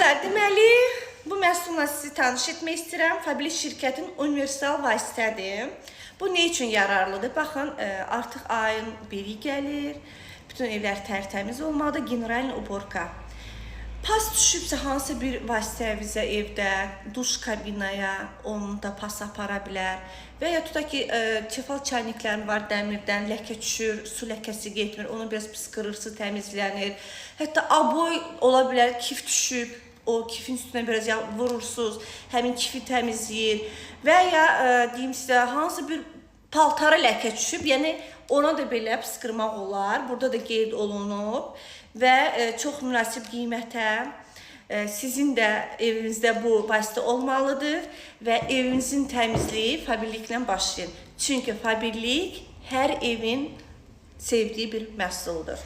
Dostlar, deməli, bu məhsulla sizi tanış etmək istəyirəm. Fabili şirkətin universal vasitədir. Bu ne üçün yararlıdır? Baxın, artıq ayın biri gəlir. Bütün evlər tərtəmiz olmalıdır. Generalni uborka. Pas düşübsə hansı bir vasitə bizə evdə, duş kabinaya, onu da pas apara bilər. Və ya tutaq ki, tefal çayniklərim var dəmirdən, ləkə düşür, su ləkəsi getmir, onu biraz pıskırırsı, təmizlənir. Hətta aboy ola bilər, kif düşüb, o kifin üstünə biraz vurursuz, həmin kifi təmizləyir. Və ya deyim sizə, hansı bir paltara ləkə düşüb, yəni ona da belə pıskırmaq olar. Burada da qeyd olunub və çox münasib qiymətə sizin də evinizdə bu vasitə olmalıdır və evinizin təmizliyi Fabiliklə başlayın. Çünki Fabilik hər evin sevdiyi bir məhsuldur.